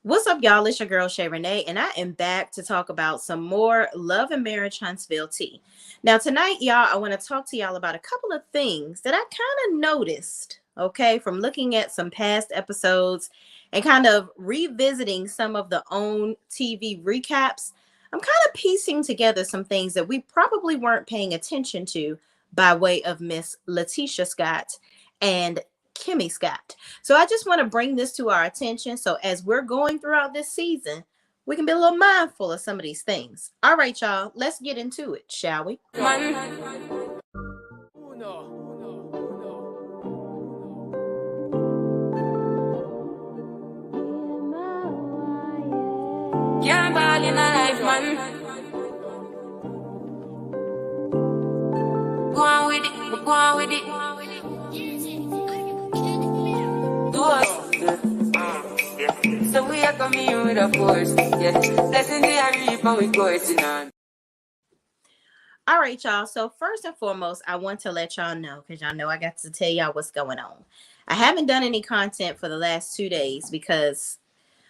What's up, y'all? It's your girl Shay Renee, and I am back to talk about some more Love and Marriage Huntsville tea. Now, tonight, y'all, I want to talk to y'all about a couple of things that I kind of noticed, okay, from looking at some past episodes and kind of revisiting some of the own TV recaps. I'm kind of piecing together some things that we probably weren't paying attention to by way of Miss Letitia Scott and Kimmy Scott. So I just want to bring this to our attention. So as we're going throughout this season, we can be a little mindful of some of these things. All right, y'all, let's get into it, shall we? Can't ball in a life, man. Go on with it, go on with it. Do us. So we are coming with a force. Yeah, blessing the reap and we coursing on. All right, y'all. So first and foremost, I want to let y'all know, because y'all know I got to tell y'all what's going on. I haven't done any content for the last 2 days because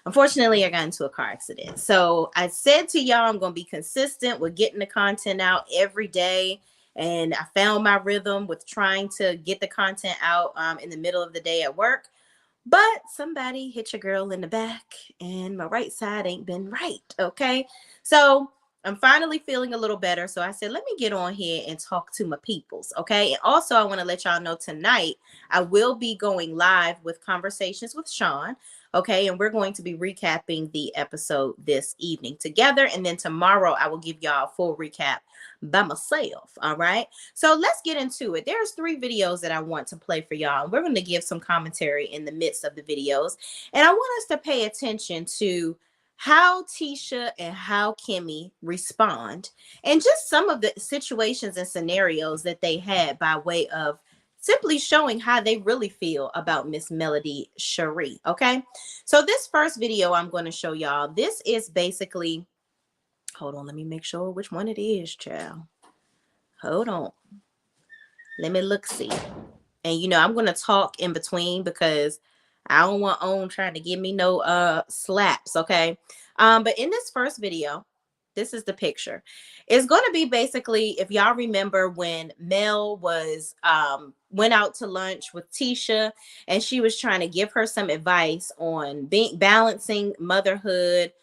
unfortunately, I got into a car accident. So I said to y'all, I'm going to be consistent with getting the content out every day. And I found my rhythm with trying to get the content out in the middle of the day at work. But somebody hit your girl in the back and my right side ain't been right. Okay. So I'm finally feeling a little better. So I said, let me get on here and talk to my peoples. Okay. And also, I want to let y'all know tonight, I will be going live with Conversations with Sean. Okay. And we're going to be recapping the episode this evening together. And then tomorrow, I will give y'all a full recap by myself. All right. So let's get into it. There's 3 videos that I want to play for y'all. And we're going to give some commentary in the midst of the videos. And I want us to pay attention to how Tisha and how Kimmy respond and just some of the situations and scenarios that they had by way of simply showing how they really feel about Miss Melody Cherie. Okay. So this first video I'm going to show y'all, this is basically, hold on, let me make sure which one it is, child. Hold on. Let me look, see. And, I'm going to talk in between because I don't want OWN trying to give me no slaps, okay? But in this first video, this is the picture. It's going to be basically, if y'all remember when Mel was went out to lunch with Tisha and she was trying to give her some advice on balancing motherhood,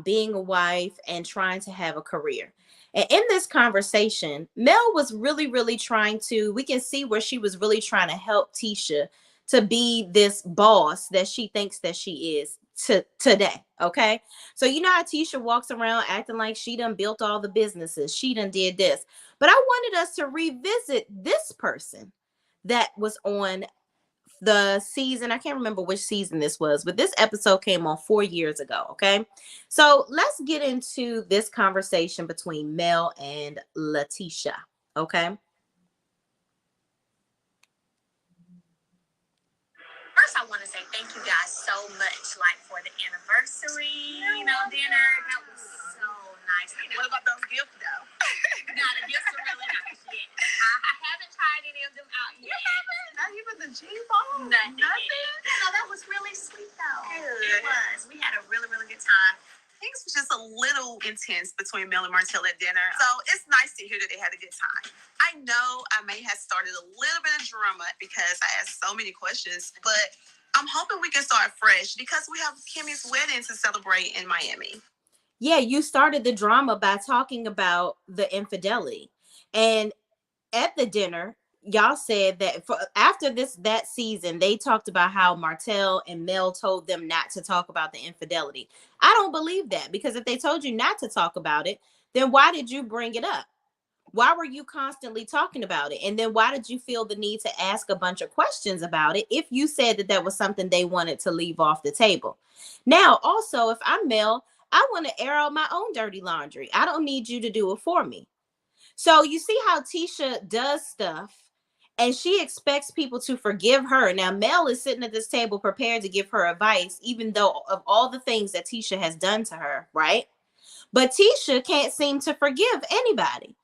being a wife, and trying to have a career. And in this conversation, Mel was really trying to, we can see where she was really trying to help Tisha to be this boss that she thinks that she is today. Okay. So you know how Tisha walks around acting like she done built all the businesses. She done did this. But I wanted us to revisit this person that was on the season. I can't remember which season this was, but this episode came on 4 years ago. Okay. So let's get into this conversation between Mel and Letitia. Okay. First, I want to say thank you guys so much, for the anniversary, dinner. That was so nice. What about those gifts, though? No, the gifts are really nice. Yeah. I haven't tried any of them out yet. You haven't? Not even the G-ball? Nothing. No, that was really sweet, though. Good. It was. We had a really good time. Things were just a little intense between Mel and Martell at dinner. So it's nice to hear that they had a good time. I know I may have started a little bit of drama because I asked so many questions, but I'm hoping we can start fresh because we have Kimmy's wedding to celebrate in Miami. Yeah, you started the drama by talking about the infidelity. And at the dinner, y'all said that after that season, they talked about how Martell and Mel told them not to talk about the infidelity. I don't believe that, because if they told you not to talk about it, then why did you bring it up? Why were you constantly talking about it? And then why did you feel the need to ask a bunch of questions about it if you said that was something they wanted to leave off the table? Now, also, if I'm Mel, I want to air out my own dirty laundry. I don't need you to do it for me. So you see how Tisha does stuff and she expects people to forgive her. Now, Mel is sitting at this table prepared to give her advice, even though of all the things that Tisha has done to her, right? But Tisha can't seem to forgive anybody.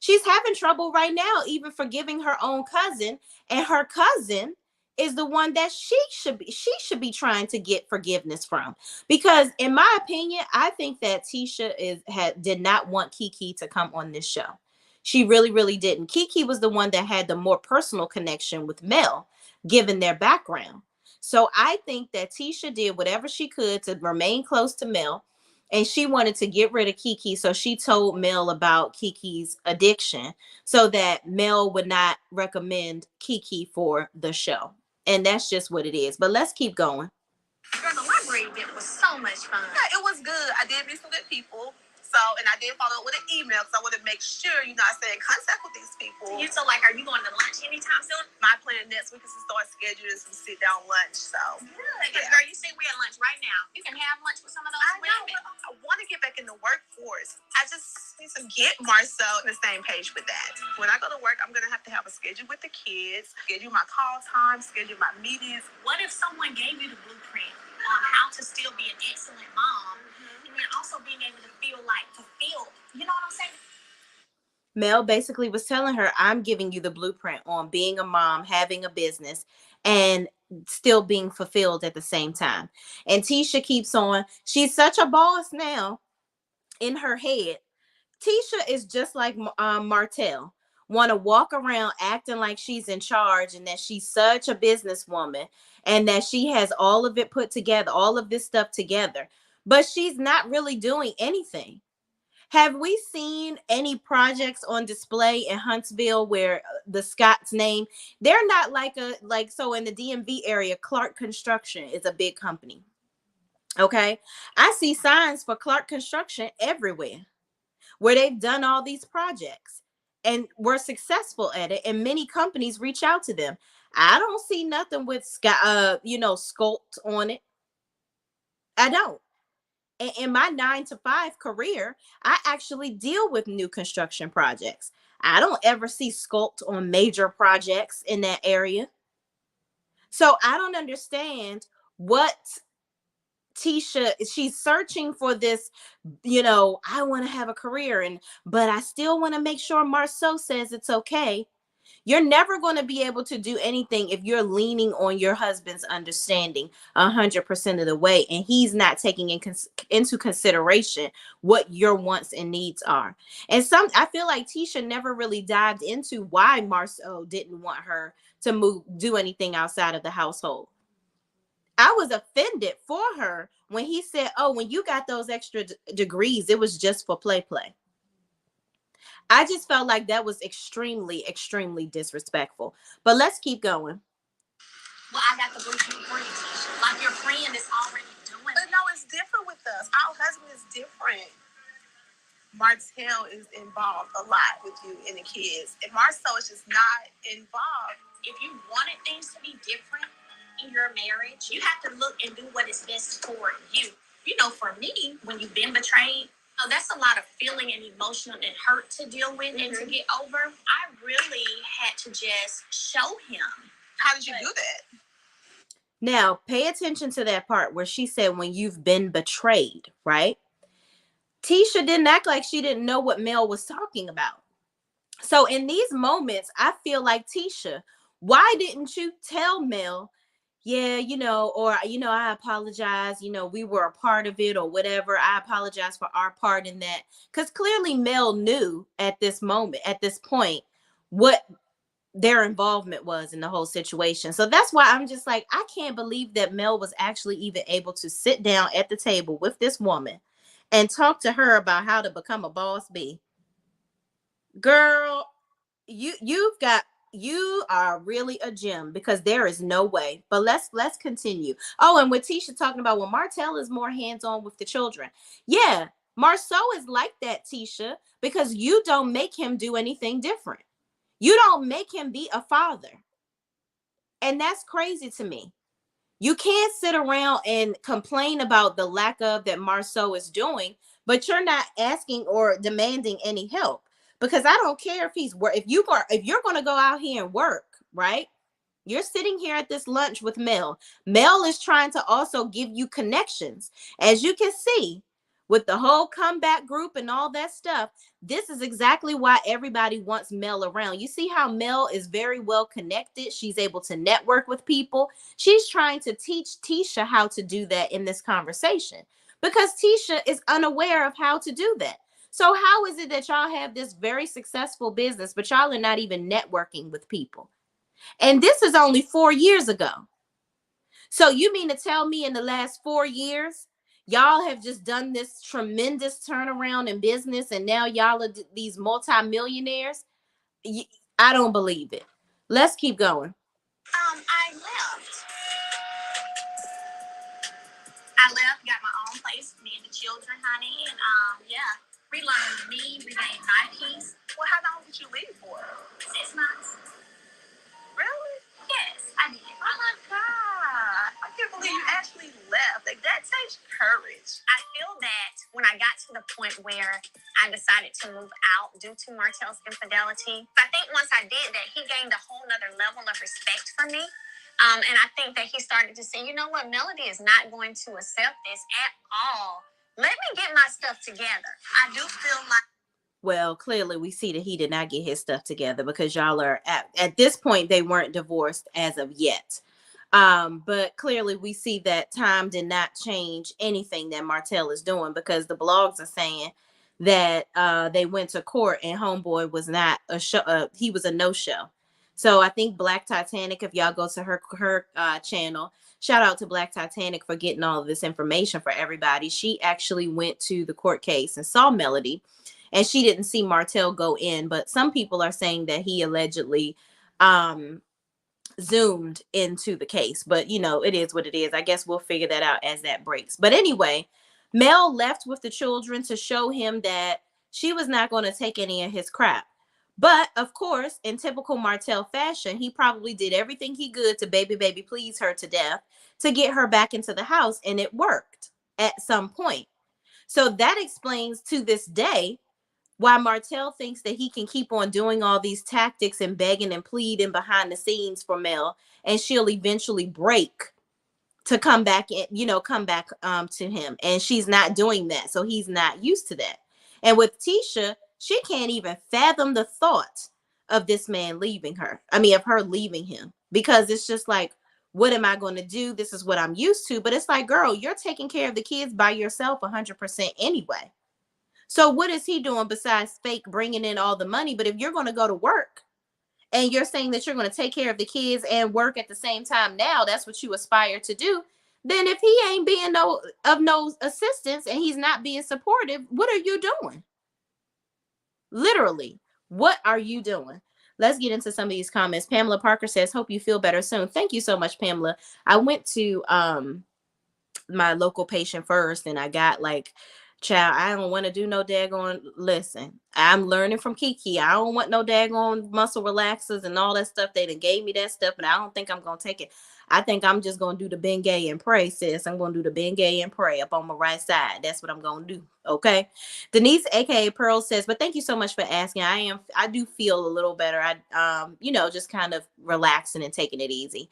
She's having trouble right now, even forgiving her own cousin. And her cousin is the one that she should be trying to get forgiveness from. Because in my opinion, I think that Tisha did not want Kiki to come on this show. She really, really didn't. Kiki was the one that had the more personal connection with Mel, given their background. So I think that Tisha did whatever she could to remain close to Mel, and she wanted to get rid of Kiki. So she told Mel about Kiki's addiction so that Mel would not recommend Kiki for the show. And that's just what it is. But let's keep going. Girl, the library event was so much fun. Yeah, it was good. I did meet some good people. So, and I did follow up with an email because I wanted to make sure, I stay in contact with these people. You so like, are you going to lunch anytime soon? My plan next week is to start scheduling some sit down lunch. So, good. Because girl, you see we're at lunch right now. You can have lunch with some of those women. I want to get back in the workforce. I just need to get Marcel on the same page with that. When I go to work, I'm going to have a schedule with the kids, schedule my call time, schedule my meetings. What if someone gave you the blueprint on how to still be an excellent mom, and then also being able to feel like fulfilled? You know what I'm saying? Mel basically was telling her, I'm giving you the blueprint on being a mom, having a business, and still being fulfilled at the same time. And Tisha keeps on. She's such a boss now in her head. Tisha is just like Martell. Want to walk around acting like she's in charge and that she's such a businesswoman and that she has all of it put together, all of this stuff together. But she's not really doing anything. Have we seen any projects on display in Huntsville where the Scott's name? They're not so in the DMV area, Clark Construction is a big company. Okay. I see signs for Clark Construction everywhere where they've done all these projects and were successful at it. And many companies reach out to them. I don't see nothing with sculpt on it. I don't. In my 9-to-5 career, I actually deal with new construction projects. I don't ever see sculpt on major projects in that area. So I don't understand what Tisha, she's searching for this, I want to have a career, but I still want to make sure Marceau says it's okay. You're never going to be able to do anything if you're leaning on your husband's understanding 100% of the way, and he's not taking into consideration what your wants and needs are. And I feel like Tisha never really dived into why Marceau didn't want her to do anything outside of the household. I was offended for her when he said, oh, when you got those extra degrees, it was just for play. I just felt like that was extremely, extremely disrespectful. But let's keep going. Well, I got the blueprint for you, Tisha. Like your friend is already doing it. But no, it's different with us. Our husband is different. Martell is involved a lot with you and the kids. And Marcel is just not involved. If you wanted things to be different in your marriage, you have to look and do what is best for you. For me, when you've been betrayed, that's a lot of feeling and emotional and hurt to deal with and to get over. I really had to just show him. How did you do that? Now, pay attention to that part where she said when you've been betrayed, right? Tisha didn't act like she didn't know what Mel was talking about. So in these moments, I feel like, Tisha, why didn't you tell Mel, yeah, I apologize, we were a part of it or whatever. I apologize for our part in that. Because clearly Mel knew at this point, what their involvement was in the whole situation. So that's why I'm just like, I can't believe that Mel was actually even able to sit down at the table with this woman and talk to her about how to become a boss bee. Girl, you are really a gem, because there is no way. But let's continue. Oh, and with Tisha talking about, well, Martell is more hands-on with the children. Yeah, Marceau is like that, Tisha, because you don't make him do anything different. You don't make him be a father. And that's crazy to me. You can't sit around and complain about the lack of that Marceau is doing, but you're not asking or demanding any help. Because I don't care if you're going to go out here and work, right? You're sitting here at this lunch with Mel. Mel is trying to also give you connections. As you can see, with the whole comeback group and all that stuff. This is exactly why everybody wants Mel around. You see how Mel is very well connected. She's able to network with people. She's trying to teach Tisha how to do that in this conversation because Tisha is unaware of how to do that. So how is it that y'all have this very successful business, but y'all are not even networking with people? And this is only 4 years ago. So you mean to tell me in the last 4 years, y'all have just done this tremendous turnaround in business and now y'all are these multimillionaires? I don't believe it. Let's keep going. I left. I left, got my own place, me and the children, honey, and yeah, relearned me, regained my peace. Well, how long did you leave for? 6 months. Really? Yes, I did. Oh my God. I can't believe you actually left. Like, that takes courage. I feel that when I got to the point where I decided to move out due to Martell's infidelity, I think once I did that, he gained a whole nother level of respect for me. And I think that he started to say, you know what, Melody is not going to accept this at all. Let me get my stuff together. I do feel like. Well, clearly we see that he did not get his stuff together because y'all are at this point, they weren't divorced as of yet. But clearly we see that time did not change anything that Martell is doing because the blogs are saying that they went to court and homeboy was not a show. He was a no-show. So I think Black Titanic, if y'all go to her channel, shout out to Black Titanic for getting all of this information for everybody. She actually went to the court case and saw Melody. And she didn't see Martell go in, but some people are saying that he allegedly zoomed into the case. But, you know, it is what it is. I guess we'll figure that out as that breaks. But anyway, Mel left with the children to show him that she was not going to take any of his crap. But, of course, in typical Martell fashion, he probably did everything he could to baby please her to death to get her back into the house. And it worked at some point. So that explains to this day why Martell thinks that he can keep on doing all these tactics and begging and pleading behind the scenes for Mel, and she'll eventually break to come back to him. And she's not doing that. So he's not used to that. And with Tisha, she can't even fathom the thought of this man leaving her. I mean, of her leaving him, because it's just like, what am I going to do? This is what I'm used to. But it's like, girl, you're taking care of the kids by yourself 100% anyway. So what is he doing besides fake bringing in all the money? But if you're going to go to work and you're saying that you're going to take care of the kids and work at the same time now, that's what you aspire to do. Then if he ain't being no assistance and he's not being supportive, what are you doing? Literally, what are you doing? Let's get into some of these comments. Pamela Parker says, hope you feel better soon. Thank you so much, Pamela. I went to my local patient first and I got like, child, I don't want to do no daggone. Listen, I'm learning from Kiki. I don't want no daggone muscle relaxers and all that stuff. They done gave me that stuff, and I don't think I'm going to take it. I think I'm just going to do the Bengay and pray, sis. I'm going to do the Bengay and pray up on my right side. That's what I'm going to do. Okay. Denise, aka Pearl, says, but thank you so much for asking. I do feel a little better. Just kind of relaxing and taking it easy.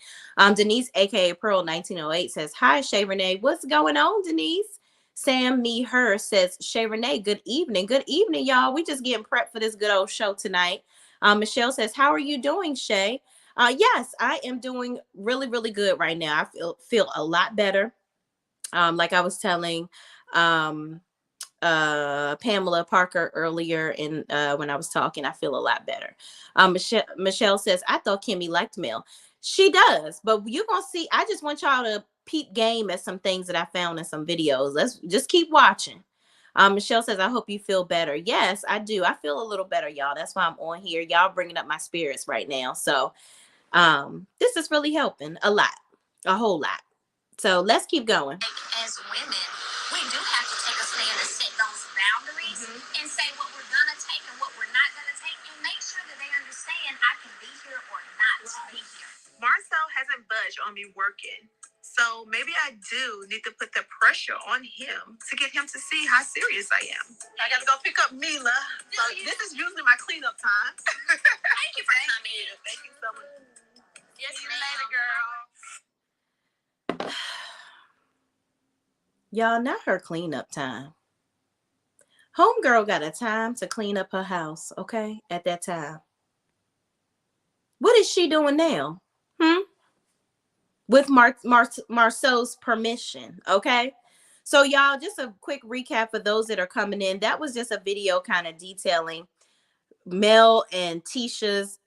Denise, aka Pearl 1908 says, hi, Shay Renee. What's going on, Denise? Sam Me Her says, Shay Renee, good evening. Good evening, y'all. We just getting prepped for this good old show tonight. Michelle says, how are you doing, Shay? Yes, I am doing really, really good right now. I feel a lot better. Like I was telling Pamela Parker earlier in when I was talking, I feel a lot better. Michelle says, I thought Kimmy liked Mel. She does, but you're gonna see. I just want y'all to peep game at some things that I found in some videos. Let's just keep watching. Michelle says, I hope you feel better. Yes, I do. I feel a little better, y'all. That's why I'm on here. Y'all bringing up my spirits right now. So this is really helping a lot, a whole lot. So let's keep going. As women, we do have to take a stand and set those boundaries and say what we're gonna take and what we're not gonna take, and make sure that they understand I can be here or not be here. Marcel hasn't budged on me working. So maybe I do need to put the pressure on him to get him to see how serious I am. I gotta go pick up Mila. So this is usually my cleanup time. Thank you for coming. Thank you so much. Yes, See you later, girl. Y'all, not her cleanup time. Homegirl got a time to clean up her house, okay, at that time. What is she doing now? With Marceau's permission, okay? So y'all, just a quick recap for those that are coming in. That was just a video kind of detailing Mel and Tisha's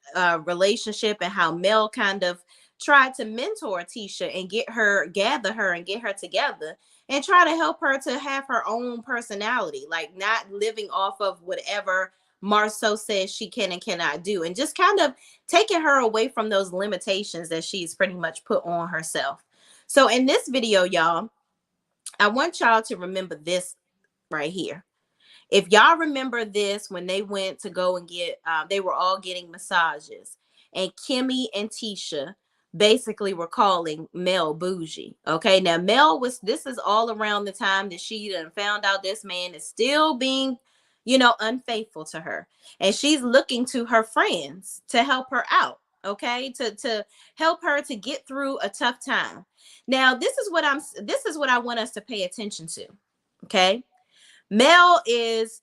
relationship and how Mel kind of tried to mentor Tisha and gather her and get her together and try to help her to have her own personality, like not living off of whatever Marceau says she can and cannot do, and just kind of taking her away from those limitations that she's pretty much put on herself. So in this video, y'all, I want y'all to remember this right here. If y'all remember this, when they went to go and get, they were all getting massages, and Kimmy and Tisha basically were calling Mel bougie. Okay, now this is all around the time that she done found out this man is still being, unfaithful to her, and she's looking to her friends to help her out. Okay, to help her to get through a tough time. Now, this is what I want us to pay attention to. Okay. Mel is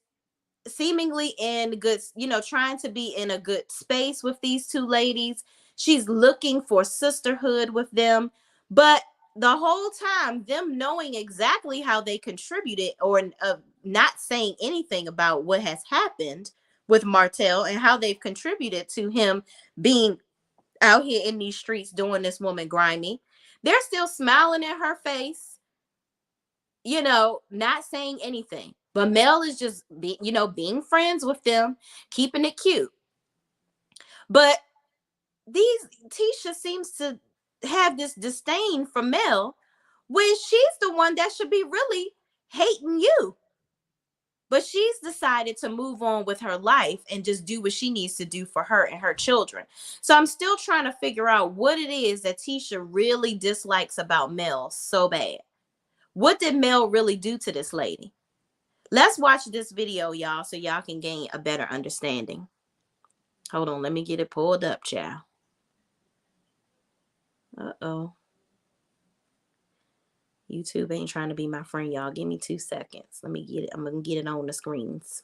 seemingly in good, trying to be in a good space with these two ladies. She's looking for sisterhood with them, but the whole time, them knowing exactly how they contributed, or not saying anything about what has happened with Martell and how they've contributed to him being out here in these streets doing this woman grimy. They're still smiling in her face, not saying anything. But Mel is just being friends with them, keeping it cute. But Tisha seems to have this disdain for Mel, when she's the one that should be really hating you. But she's decided to move on with her life and just do what she needs to do for her and her children. So I'm still trying to figure out what it is that Tisha really dislikes about Mel so bad. What did Mel really do to this lady? Let's watch this video, y'all, so y'all can gain a better understanding. Hold on, let me get it pulled up, child. Uh-oh. YouTube ain't trying to be my friend, y'all. Give me 2 seconds. Let me get it. I'm going to get it on the screens.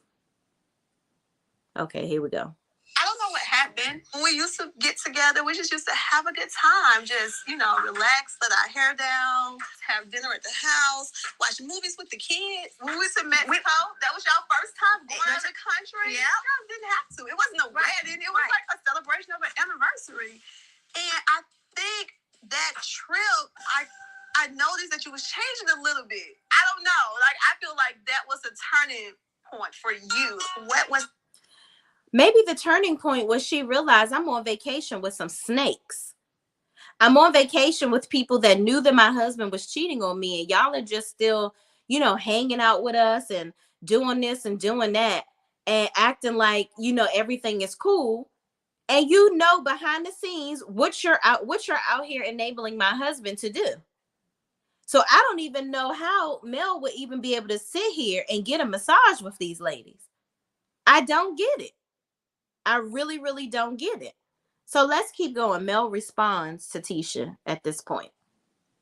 Okay, here we go. I don't know what happened. When we used to get together, we just used to have a good time. Just, relax, let our hair down, have dinner at the house, watch movies with the kids. When we went to Mexico, that was y'all first time going out of the country. Yeah. Y'all didn't have to. It wasn't a wedding. It was like a celebration of an anniversary. And I think that trip, I noticed that you was changing a little bit. I don't know. Like, I feel like that was a turning point for you. What was... Maybe the turning point was she realized I'm on vacation with some snakes. I'm on vacation with people that knew that my husband was cheating on me, and y'all are just still, hanging out with us and doing this and doing that and acting like, everything is cool. And behind the scenes what you're out here enabling my husband to do. So I don't even know how Mel would even be able to sit here and get a massage with these ladies. I don't get it. I really, really don't get it. So let's keep going. Mel responds to Tisha at this point.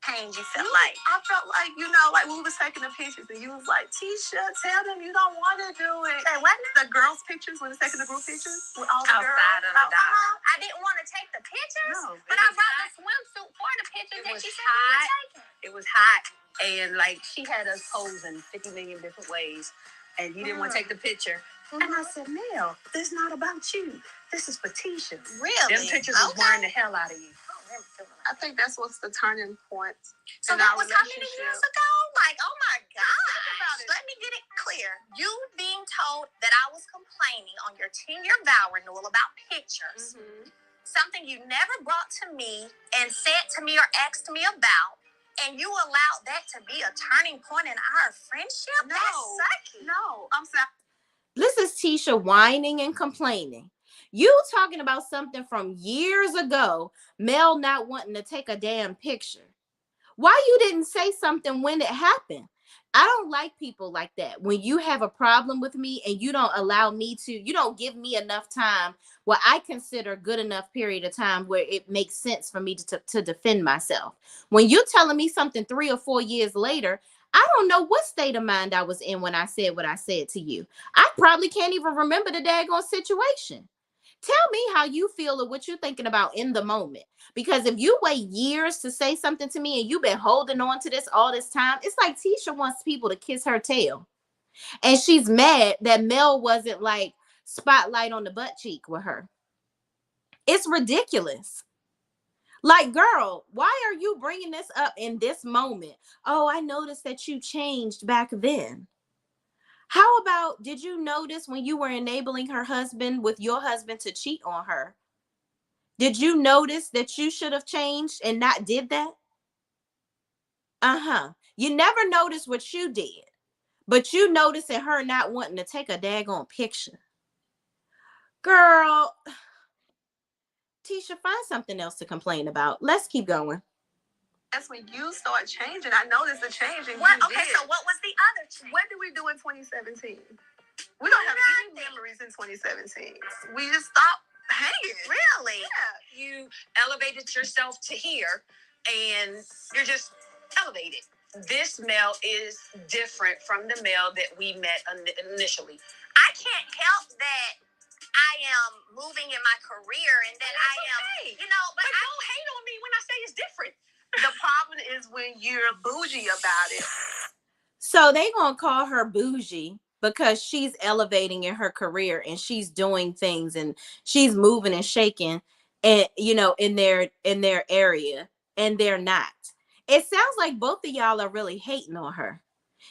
Pain you felt like? I felt like, like we was taking the pictures and you was like, Tisha, tell them you don't want to do it. Say what? The girls' pictures, when we was taking the group pictures with all the girls. I didn't want to take the pictures, but I brought the swimsuit for the pictures that she said we were taking. It was hot, and she had us posing 50 million different ways, and you didn't want to take the picture. And I said, Mel, this is not about you. This is for Tisha. Really? Them pictures was wearing the hell out of you. I think that's what's the turning point. So that was how many years ago? Like, oh my gosh. Let me get it clear. You being told that I was complaining on your 10-year vow renewal about pictures. Mm-hmm. Something you never brought to me and said to me or asked me about. And you allowed that to be a turning point in our friendship? No. That's sucky. No, I'm sorry. This is Tisha whining and complaining. You talking about something from years ago, Mel not wanting to take a damn picture. Why you didn't say something when it happened? I don't like people like that. When you have a problem with me and you don't allow me to, you don't give me enough time, what I consider good enough period of time where it makes sense for me to defend myself. When you're telling me something 3 or 4 years later, I don't know what state of mind I was in when I said what I said to you. I probably can't even remember the daggone situation. Tell me how you feel or what you're thinking about in the moment. Because if you wait years to say something to me and you've been holding on to this all this time, it's like Tisha wants people to kiss her tail. And she's mad that Mel wasn't like spotlight on the butt cheek with her. It's ridiculous. Like, girl, why are you bringing this up in this moment? Oh, I noticed that you changed back then. How about, did you notice when you were enabling her husband with your husband to cheat on her? Did you notice that you should have changed and not did that? Uh-huh. You never noticed what you did, but you noticing her not wanting to take a daggone picture. Girl, Tisha, find something else to complain about. Let's keep going. That's when you start changing. I noticed the change. What? Okay, so what was the other change? What did we do in 2017? We don't have any memories in 2017. We just stopped hanging. Really? Yeah. You elevated yourself to here, and you're just elevated. This Mel is different from the Mel that we met initially. I can't help that I am moving in my career and that I am, okay. but don't hate on me when I say it's different. The problem is when you're bougie about it. So they gonna call her bougie because she's elevating in her career and she's doing things and she's moving and shaking and in their area, and they're not. It sounds like both of y'all are really hating on her.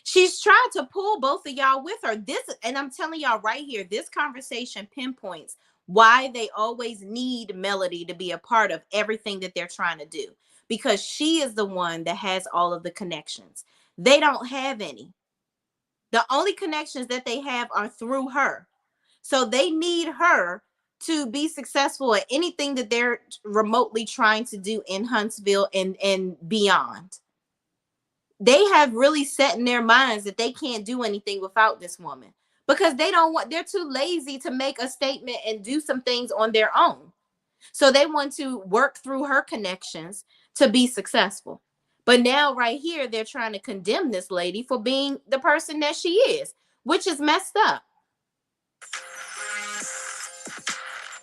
She's trying to pull both of y'all with her. And I'm telling y'all right here, this conversation pinpoints why they always need Melody to be a part of everything that they're trying to do, because she is the one that has all of the connections. They don't have any. The only connections that they have are through her. So they need her to be successful at anything that they're remotely trying to do in Huntsville and beyond. They have really set in their minds that they can't do anything without this woman because they're too lazy to make a statement and do some things on their own. So they want to work through her connections to be successful. But now right here, they're trying to condemn this lady for being the person that she is, which is messed up.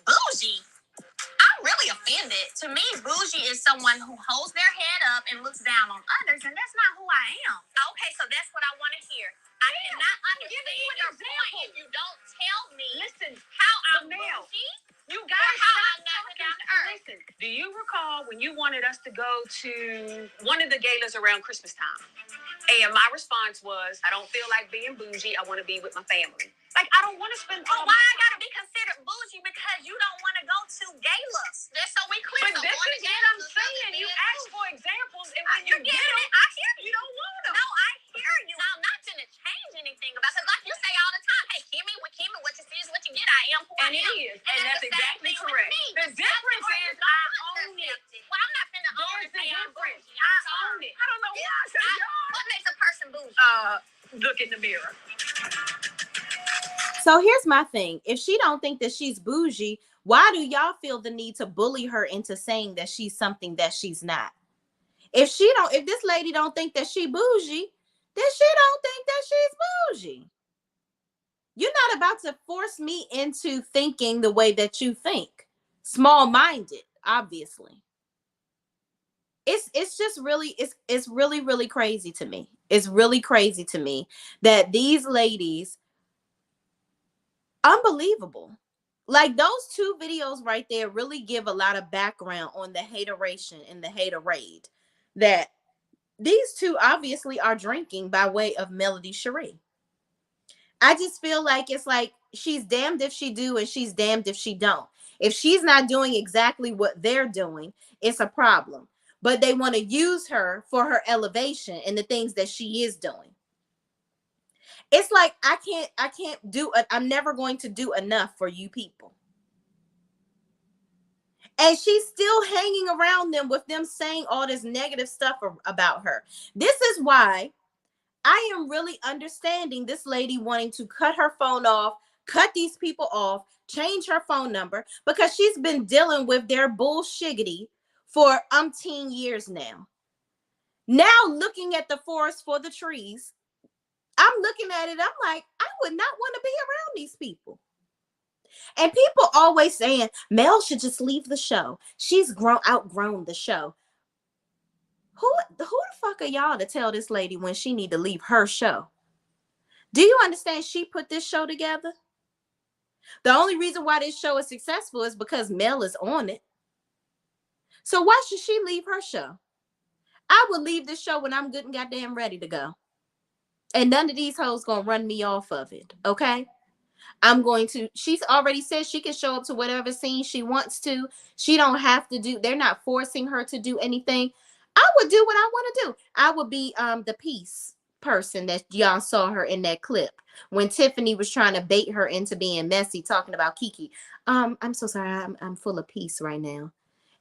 bougie. I'm really offended. To me, bougie is someone who holds their head up and looks down on others, and that's not who I am. Okay, so that's what I want to hear. I cannot understand your point if you don't tell me how I'm bougie. You guys how I'm not down to earth. Listen, do you recall when you wanted us to go to one of the galas around Christmas time? And my response was, I don't feel like being bougie. I want to be with my family. Like, I don't want to spend all why my I gotta be considered bougie? Because you don't want to go to galas. That's so we clear. But so this going is to what galas I'm saying. You ask for examples, and when you You're get getting them, it. I hear you. you don't want them. No, I hear you. I'm not gonna change anything about it. Like you say all the time, hey, Kimmy, what you see is what you get. I am who I And it am. is. And that's the same exactly thing with correct. me. The difference is I own it. Well, I'm not finna own There's it. the Say I'm difference. bougie. I I'm own sorry. it. I don't know why I said y'all. What makes a person bougie? Look in the mirror. So here's my thing. If she don't think that she's bougie, why do y'all feel the need to bully her into saying that she's something that she's not? If this lady don't think that she bougie, then she don't think that she's bougie. You're not about to force me into thinking the way that you think. Small-minded, obviously. It's just really, it's really, really crazy to me. It's really crazy to me that these ladies, unbelievable. Like those two videos right there really give a lot of background on the hateration and the haterade that these two obviously are drinking by way of Melody Cherie. I just feel like it's like she's damned if she do and she's damned if she don't. If she's not doing exactly what they're doing, it's a problem. But they want to use her for her elevation and the things that she is doing. It's like I'm never going to do enough for you people. And she's still hanging around them with them saying all this negative stuff about her. This is why I am really understanding this lady wanting to cut her phone off, cut these people off, change her phone number, because she's been dealing with their bullshiggity for umpteen years now. Now looking at the forest for the trees, I'm looking at it. I'm like, I would not want to be around these people. And people always saying Mel should just leave the show. She's outgrown the show. Who the fuck are y'all to tell this lady when she need to leave her show? Do you understand she put this show together? The only reason why this show is successful is because Mel is on it. So why should she leave her show? I would leave this show when I'm good and goddamn ready to go. And none of these hoes gonna run me off of it, okay? She's already said she can show up to whatever scene she wants to. She don't have to do, they're not forcing her to do anything. I would do what I want to do. I would be the peace person that y'all saw her in that clip when Tiffany was trying to bait her into being messy, talking about Kiki. I'm so sorry, I'm full of peace right now.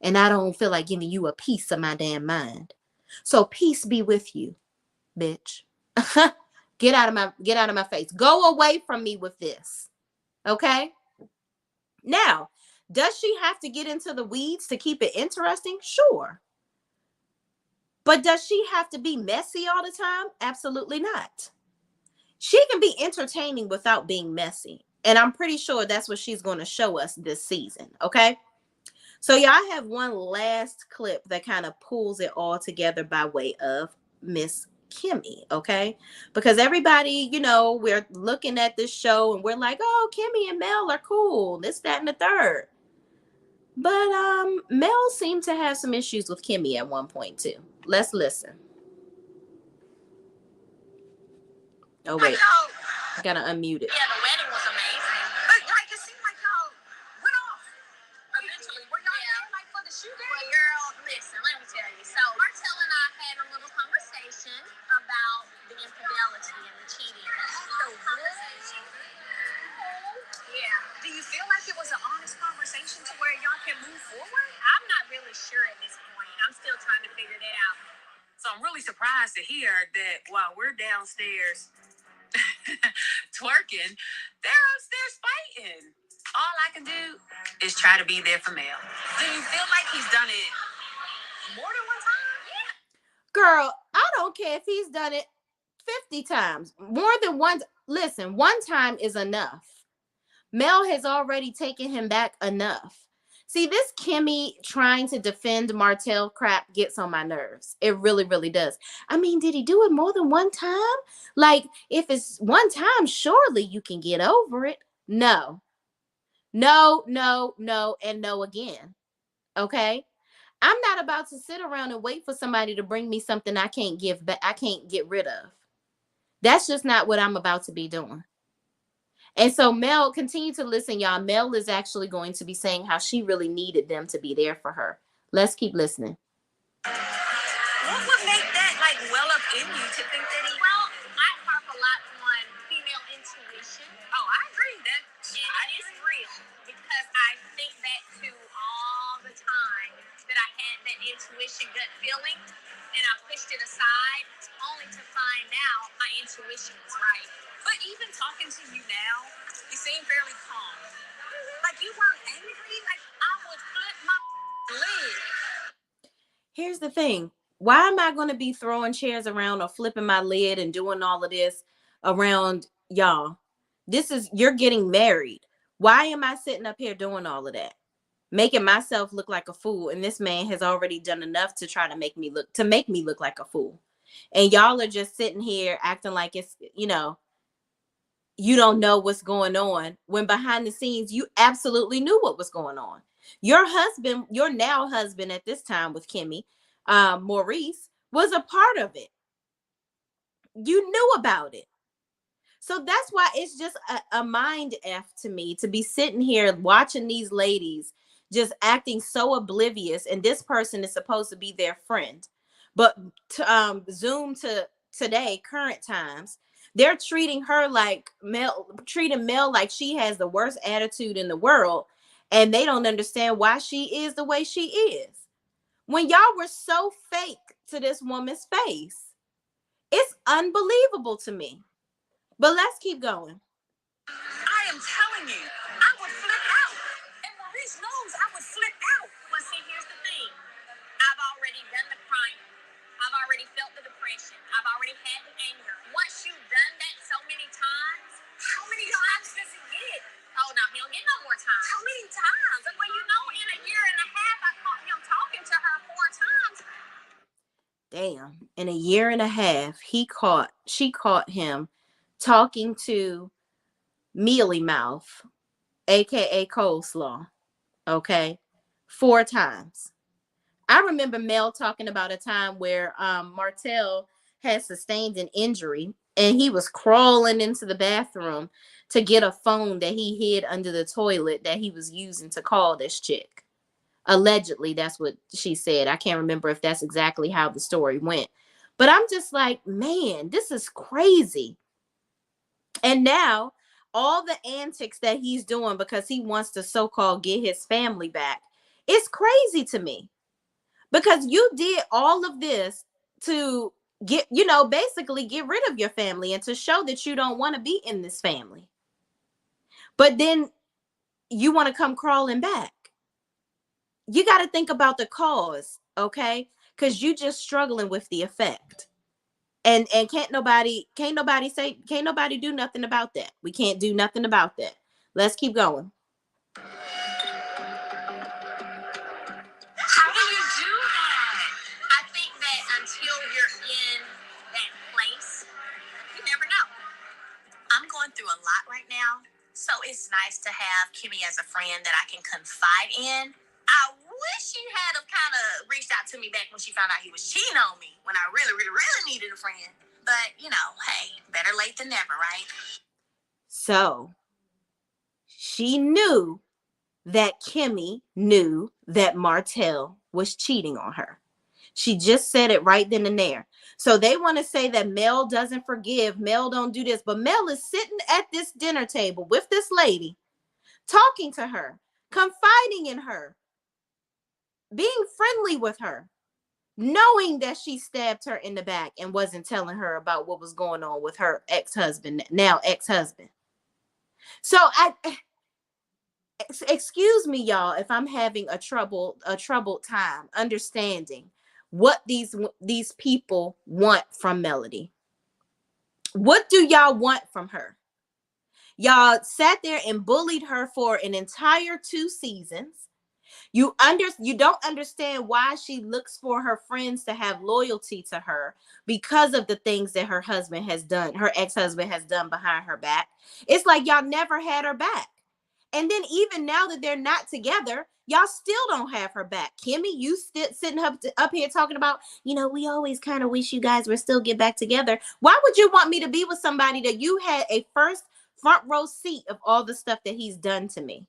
And I don't feel like giving you a piece of my damn mind. So peace be with you, bitch. Get out of my face. Go away from me with this. Okay? Now, does she have to get into the weeds to keep it interesting? Sure. But does she have to be messy all the time? Absolutely not. She can be entertaining without being messy. And I'm pretty sure that's what she's going to show us this season. Okay? So y'all have one last clip that kind of pulls it all together by way of Miss Kimmy, okay? Because everybody, we're looking at this show and we're like, oh, Kimmy and Mel are cool, this, that, and the third. But Mel seemed to have some issues with Kimmy at one point too. Let's listen. Oh wait, I gotta unmute it. Yeah, the wedding was amazing. Like, it seemed like y'all went off eventually. Were y'all there, like, for the shoot day? Well, girl, listen, let me tell you. So Martell and I had a little conversation about the infidelity and the cheating. Yeah. Do you feel like it was an honest conversation to where y'all can move forward? I'm not really sure at this point. I'm still trying to figure that out. So I'm really surprised to hear that while we're downstairs twerking, they're upstairs fighting. All I can do is try to be there for Mel. Do you feel like he's done it more than one time? Yeah. Girl, I don't care if he's done it 50 times. More than one. Listen, one time is enough. Mel has already taken him back enough. See, this Kimmy trying to defend Martell crap gets on my nerves. It really, really does. I mean, did he do it more than one time? Like, if it's one time, surely you can get over it. No. No, no, no, and no again. Okay? I'm not about to sit around and wait for somebody to bring me something I can't give, but I can't get rid of. That's just not what I'm about to be doing. And so Mel, continue to listen, y'all. Mel is actually going to be saying how she really needed them to be there for her. Let's keep listening. What would make that, like, well up in you to think that he... Well, I harp a lot on female intuition. Oh, I agree. And it's real because I think back to all the time that I had that intuition gut feeling and I pushed it aside only to find out my intuition was right. But even talking to you now, you seem fairly calm. Like, you weren't angry. Like, I would flip my lid. Here's the thing. Why am I going to be throwing chairs around or flipping my lid and doing all of this around y'all? You're getting married. Why am I sitting up here doing all of that? Making myself look like a fool. And this man has already done enough to try to make me look like a fool. And y'all are just sitting here acting like it's, you don't know what's going on, when behind the scenes you absolutely knew what was going on. Your husband, your now husband at this time with Kimmy, Maurice, was a part of it. You knew about it. So that's why it's just a mind F to me to be sitting here watching these ladies just acting so oblivious, and this person is supposed to be their friend. But to zoom to today, current times, they're treating her like treating Mel like she has the worst attitude in the world, and they don't understand why she is the way she is. When y'all were so fake to this woman's face, it's unbelievable to me. But let's keep going. I am telling you, I would flip out. And Maurice knows I would flip out. Well, see, here's the thing. I've already done the crying. I've already felt the depression. I've already had the anger. Once you've done that so many times, how many times does he get? Oh, no, he don't get no more time. How many times? Well, you know, in a year and a half, I caught him talking to her 4 times. Damn. In a year and a half, she caught him talking to Mealy Mouth, aka Coleslaw. Okay. 4 times. I remember Mel talking about a time where Martell had sustained an injury and he was crawling into the bathroom to get a phone that he hid under the toilet that he was using to call this chick. Allegedly, that's what she said. I can't remember if that's exactly how the story went. But I'm just like, man, this is crazy. And now all the antics that he's doing because he wants to so-called get his family back, it's crazy to me. Because you did all of this to get, basically get rid of your family and to show that you don't want to be in this family. But then you want to come crawling back. You got to think about the cause, okay? Because you just struggling with the effect. And can't nobody do nothing about that. We can't do nothing about that. Let's keep going. How do you do that? I think that until you're in that place, you never know. I'm going through a lot right now, so it's nice to have Kimmy as a friend that I can confide in. I wish she had kind of reached out to me back when she found out he was cheating on me when I really, really, really needed a friend. But, hey, better late than never, right? So she knew that Kimmy knew that Martell was cheating on her. She just said it right then and there. So they want to say that Mel doesn't forgive, Mel don't do this, but Mel is sitting at this dinner table with this lady, talking to her, confiding in her, being friendly with her, knowing that she stabbed her in the back and wasn't telling her about what was going on with her now ex-husband. So excuse me, y'all, if I'm having a troubled time understanding what these people want from Melody. What do y'all want from her? Y'all sat there and bullied her for an entire 2 seasons. You don't understand why she looks for her friends to have loyalty to her because of the things that her husband has done, her ex-husband has done behind her back. It's like y'all never had her back. And then even now that they're not together, y'all still don't have her back. Kimmy, you still sitting up here talking about, we always kind of wish you guys would still get back together. Why would you want me to be with somebody that you had a front row seat of all the stuff that he's done to me?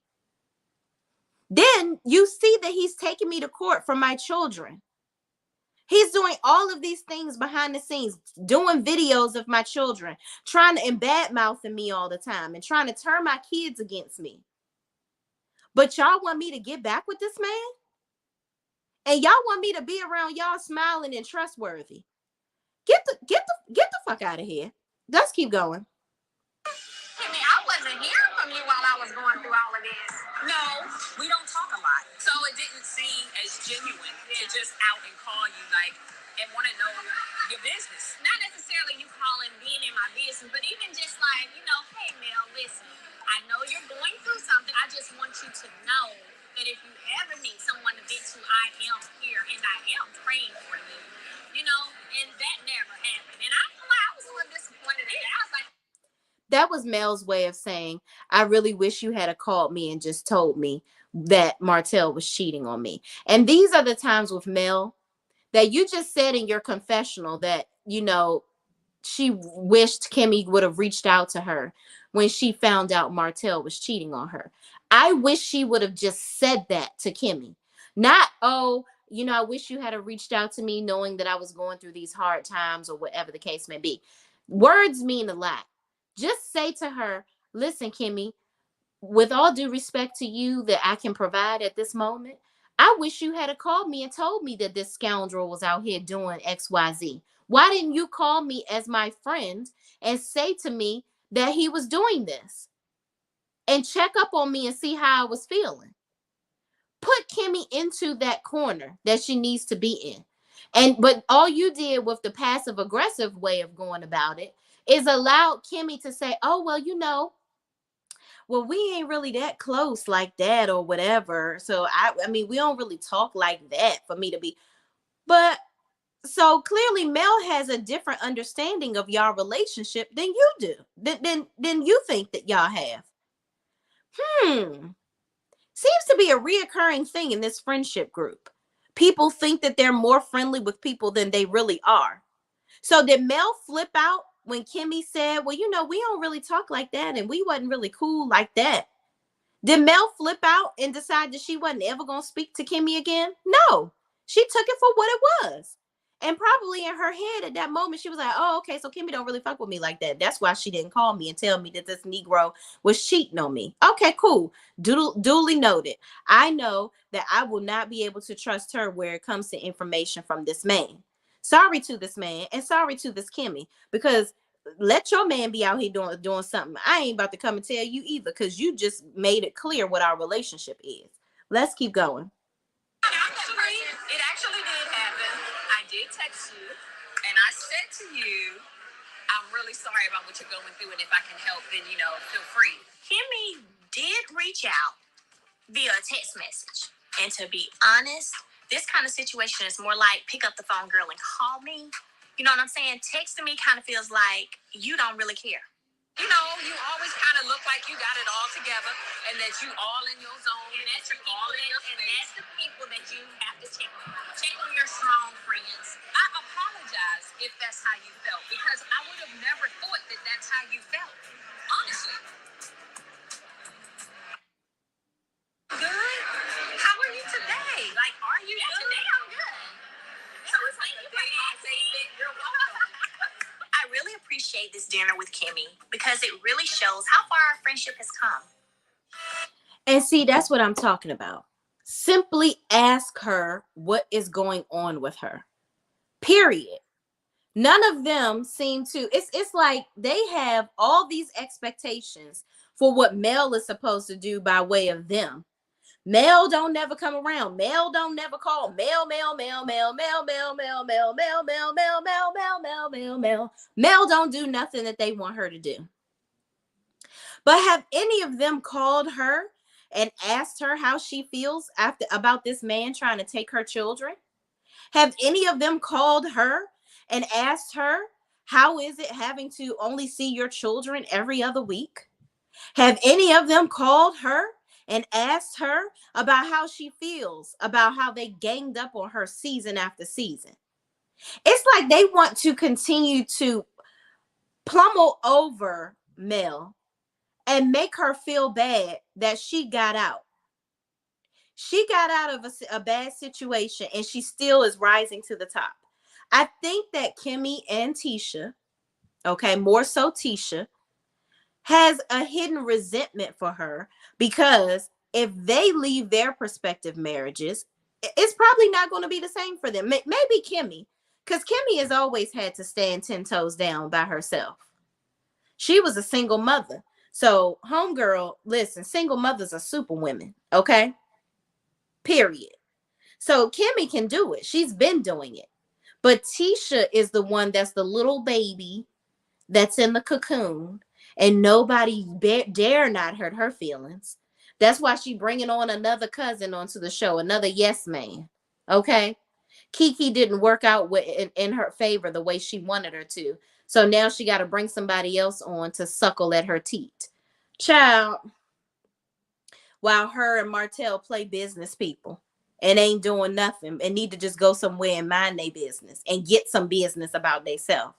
Then you see that he's taking me to court for my children. He's doing all of these things behind the scenes, doing videos of my children, trying to and bad-mouthing me all the time and trying to turn my kids against me. But y'all want me to get back with this man? And y'all want me to be around y'all smiling and trustworthy? Get the fuck out of here. Let's keep going. Kimmy, I wasn't hearing from you while I was going through all of this. No, we don't talk a lot. So it didn't seem as genuine to just out and call you and want to know your business. Not necessarily you calling, being in my business, but even just hey, Mel, listen, I know you're going through something. I just want you to know that if you ever need someone to vent to, I am here and I am praying for you. And that never happened. And I was a little disappointed in it. I was like, that was Mel's way of saying, I really wish you had called me and just told me that Martell was cheating on me. And these are the times with Mel that you just said in your confessional that, she wished Kimmy would have reached out to her when she found out Martell was cheating on her. I wish she would have just said that to Kimmy. Not, I wish you had reached out to me knowing that I was going through these hard times or whatever the case may be. Words mean a lot. Just say to her, listen, Kimmy, with all due respect to you that I can provide at this moment, I wish you had called me and told me that this scoundrel was out here doing XYZ. Why didn't you call me as my friend and say to me that he was doing this? And check up on me and see how I was feeling. Put Kimmy into that corner that she needs to be in. But all you did with the passive aggressive way of going about it is allow Kimmy to say, oh, well, well, we ain't really that close like that or whatever. So I mean, we don't really talk like that for me to be. But so clearly Mel has a different understanding of y'all relationship than you do, than you think that y'all have. Seems to be a reoccurring thing in this friendship group. People think that they're more friendly with people than they really are. So did Mel flip out when Kimmy said, well, we don't really talk like that and we wasn't really cool like that? Did Mel flip out and decide that she wasn't ever going to speak to Kimmy again? No, she took it for what it was. And probably in her head at that moment, she was like, oh, okay, so Kimmy don't really fuck with me like that. That's why she didn't call me and tell me that this Negro was cheating on me. Okay, cool. Duly noted. I know that I will not be able to trust her where it comes to information from this man. Sorry to this man and sorry to this Kimmy, because let your man be out here doing something. I ain't about to come and tell you either, because you just made it clear what our relationship is. Let's keep going. It actually did happen. I did text you, and I said to you, I'm really sorry about what you're going through, and if I can help, then, feel free. Kimmy did reach out via a text message. And to be honest, this kind of situation is more like pick up the phone, girl, and call me. You know what I'm saying? Texting me kind of feels like you don't really care. You always kind of look like you got it all together and that you all in your zone. And that's the people that's the people that you have to check on. Check on your strong friends. I apologize if that's how you felt, because I would have never thought that that's how you felt. Honestly. Good? How are you today? Like, are you good? Today I'm good. So it's like a day I say that you're welcome. I really appreciate this dinner with Kimmy because it really shows how far our friendship has come. And see, that's what I'm talking about. Simply ask her what is going on with her. Period. None of them seem to. It's like they have all these expectations for what Mel is supposed to do by way of them. Mel don't never come around. Mel don't never call. Mel. Mel don't do nothing that they want her to do. But have any of them called her and asked her how she feels about this man trying to take her children? Have any of them called her and asked her, how is it having to only see your children every other week? Have any of them called her and asked her about how she feels about how they ganged up on her season after season? It's like they want to continue to pummel over Mel and make her feel bad that she got out. She got out of a bad situation and she still is rising to the top. I think that Kimmy and Tisha, okay, more so Tisha, has a hidden resentment for her, because if they leave their prospective marriages, it's probably not going to be the same for them. Maybe Kimmy, because Kimmy has always had to stand 10 toes down by herself. She was a single mother. So, homegirl, listen, single mothers are super women, okay? Period. So Kimmy can do it. She's been doing it. But Tisha is the one that's the little baby that's in the cocoon, and nobody dare not hurt her feelings. That's why she bringing on another cousin onto the show, another yes man. Okay? Kiki didn't work out in her favor the way she wanted her to. So now she got to bring somebody else on to suckle at her teat. Child. While her and Martell play business people and ain't doing nothing and need to just go somewhere and mind their business and get some business about themselves.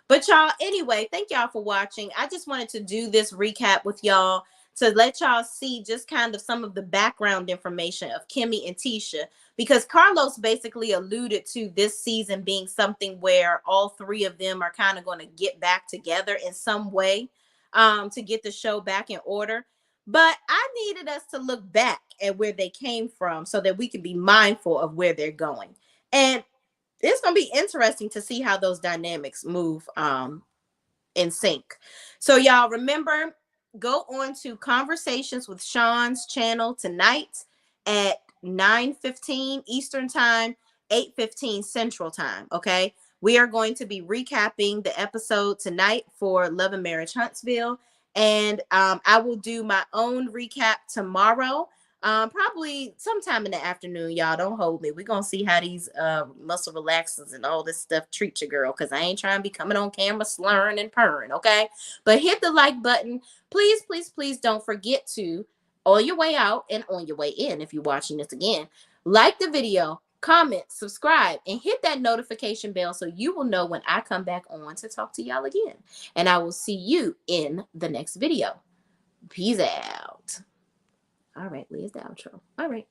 But y'all, anyway, thank y'all for watching. I just wanted to do this recap with y'all to let y'all see just kind of some of the background information of Kimmy and Tisha, because Carlos basically alluded to this season being something where all three of them are kind of going to get back together in some way to get the show back in order. But I needed us to look back at where they came from so that we can be mindful of where they're going. And it's going to be interesting to see how those dynamics move in sync. So y'all remember, go on to Conversations with Sean's channel tonight at 9:15 Eastern time. 8:15 Central Time. Okay. We are going to be recapping the episode tonight for Love and Marriage Huntsville. And I will do my own recap tomorrow. Probably sometime in the afternoon. Y'all don't hold me. We're gonna see how these muscle relaxers and all this stuff treat you, girl. Because I ain't trying to be coming on camera slurring and purring, okay? But hit the like button. Please, please, please don't forget to, on your way out and on your way in, if you're watching this again, like the video, comment, subscribe, and hit that notification bell so you will know when I come back on to talk to y'all again. And I will see you in the next video. Peace out. All right, Leah's the outro. All right.